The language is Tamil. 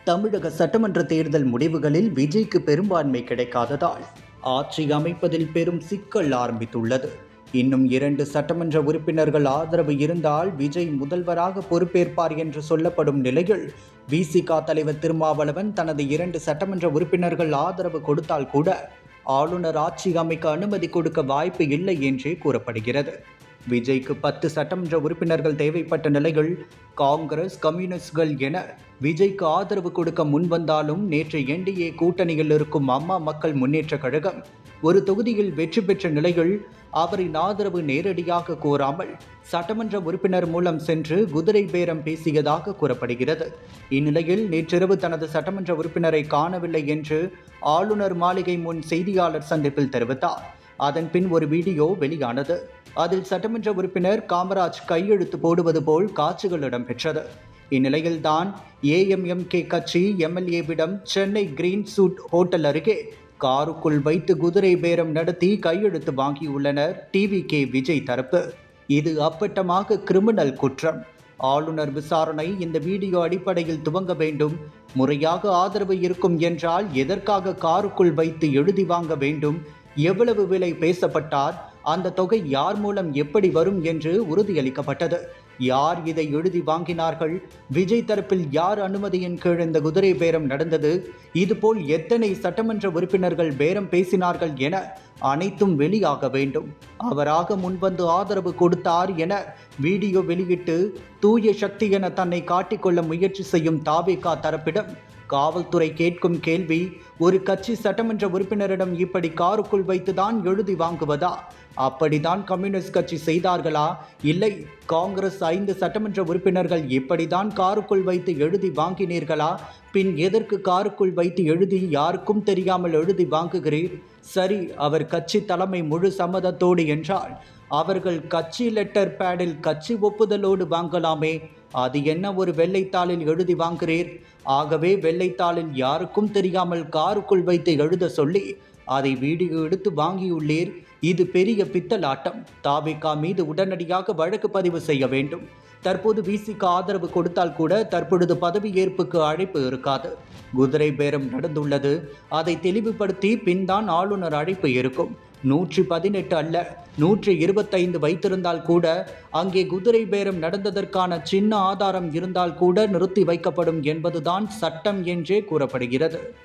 தமிழக சட்டமன்ற தேர்தல் முடிவுகளில் விஜய்க்கு பெரும்பான்மை கிடைக்காததால் ஆட்சி அமைப்பதில் பெரும் சிக்கல் ஆரம்பித்துள்ளது. இன்னும் 2 சட்டமன்ற உறுப்பினர்கள் ஆதரவு இருந்தால் விஜய் முதல்வராக பொறுப்பேற்பார் என்று சொல்லப்படும் நிலையில் விசிக தலைவர் திருமாவளவன் தனது 2 சட்டமன்ற உறுப்பினர்கள் ஆதரவு கொடுத்தால் கூட ஆளுநர் ஆட்சி அமைக்க அனுமதி கொடுக்க வாய்ப்பு இல்லை என்றே கூறப்படுகிறது. விஜய்க்கு 10 சட்டமன்ற உறுப்பினர்கள் தேவைப்பட்ட நிலையில் காங்கிரஸ், கம்யூனிஸ்ட்கள் என விஜய்க்கு ஆதரவு கொடுக்க முன்வந்தாலும் நேற்று என்டிஏ கூட்டணியில் இருக்கும் அம்மா மக்கள் முன்னேற்ற கழகம் ஒரு தொகுதியில் வெற்றி பெற்ற நிலையில் அவரின் ஆதரவு நேரடியாக கோராமல் சட்டமன்ற உறுப்பினர் மூலம் சென்று குதிரை பேரம் பேசியதாக கூறப்படுகிறது. இந்நிலையில் நேற்றிரவு தனது சட்டமன்ற உறுப்பினரை காணவில்லை என்று ஆளுநர் மாளிகை முன் செய்தியாளர் சந்திப்பில் தெரிவித்தார். அதன் பின் ஒரு வீடியோ வெளியானது. அதில் சட்டமன்ற உறுப்பினர் காமராஜ் கையெழுத்து போடுவது போல் காட்சிகள் இடம்பெற்றது. இந்நிலையில்தான் ஏஎம்எம்கே கட்சி எம்எல்ஏவிடம் சென்னை கிரீன் சூட் ஹோட்டல் அருகே காருக்குள் வைத்து குதிரை பேரம் நடத்தி கையெழுத்து வாங்கியுள்ளனர் டிவிகே விஜய் தரப்பு. இது அப்பட்டமாக கிரிமினல் குற்றம். ஆளுநர் விசாரணை இந்த வீடியோ அடிப்படையில் துவங்க வேண்டும். முறையாக ஆதரவு இருக்கும் என்றால் எதற்காக காருக்குள் வைத்து எழுதி வாங்க வேண்டும்? எவ்வளவு விலை பேசப்பட்டார்? அந்த தொகை யார் மூலம் எப்படி வரும் என்று உறுதியளிக்கப்பட்டது. யார் இதை எழுதி வாங்கினார்கள்? விஜய் தரப்பில் யார் அனுமதியின் கீழ் இந்த குதிரை பேரம் நடந்தது? இதுபோல் எத்தனை சட்டமன்ற உறுப்பினர்கள் பேரம் பேசினார்கள் என அனைத்தும் வெளியாக வேண்டும். அவராக முன்வந்து ஆதரவு கொடுத்தார் என வீடியோ வெளியிட்டு தூய சக்தி என தன்னை காட்டிக்கொள்ள முயற்சி செய்யும் தாவேகா தரப்பிடம் காவல்துறை கேட்கும் கேள்வி, ஒரு கட்சி சட்டமன்ற உறுப்பினரிடம் இப்படி காருக்குள் வைத்துதான் எழுதி வாங்குவதா? அப்படித்தான் கம்யூனிஸ்ட் கட்சி செய்தார்களா? இல்லை, காங்கிரஸ் 5 சட்டமன்ற உறுப்பினர்கள் இப்படித்தான் காருக்குள் வைத்து எழுதி வாங்கினீர்களா? பின் எதற்கு காருக்குள் வைத்து எழுதி யாருக்கும் தெரியாமல் எழுதி வாங்குகிறீர்? சரி, அவர் கட்சி தலைமை முழு சம்மதத்தோடு என்றால் அவர்கள் கட்சி லெட்டர் பேடில் கட்சி ஒப்புதலோடு வாங்கலாமே. அது என்ன ஒரு வெள்ளைத்தாளில் எழுதி வாங்குகிறீர்? ஆகவே வெள்ளைத்தாளில் யாருக்கும் தெரியாமல் காருக்குள் வைத்து எழுத சொல்லி அதை வீடியோ எடுத்து வாங்கியுள்ளீர். இது பெரிய பித்தலாட்டம். தாவேகா மீது உடனடியாக வழக்கு பதிவு செய்ய வேண்டும். தற்போது விசிக ஆதரவு கொடுத்தால் கூட தற்பொழுது பதவியேற்புக்கு அழைப்பு இருக்காது. குதிரை பேரம் நடந்துள்ளது. அதை தெளிவுபடுத்தி பின்தான் ஆளுநர் அழைப்பு இருக்கும். 118 அல்ல 125 வைத்திருந்தால் கூட அங்கே குதிரை பேரம் நடந்ததற்கான சின்ன ஆதாரம் இருந்தால் கூட நிறுத்தி வைக்கப்படும் என்பதுதான் சட்டம் என்றே கூறப்படுகிறது.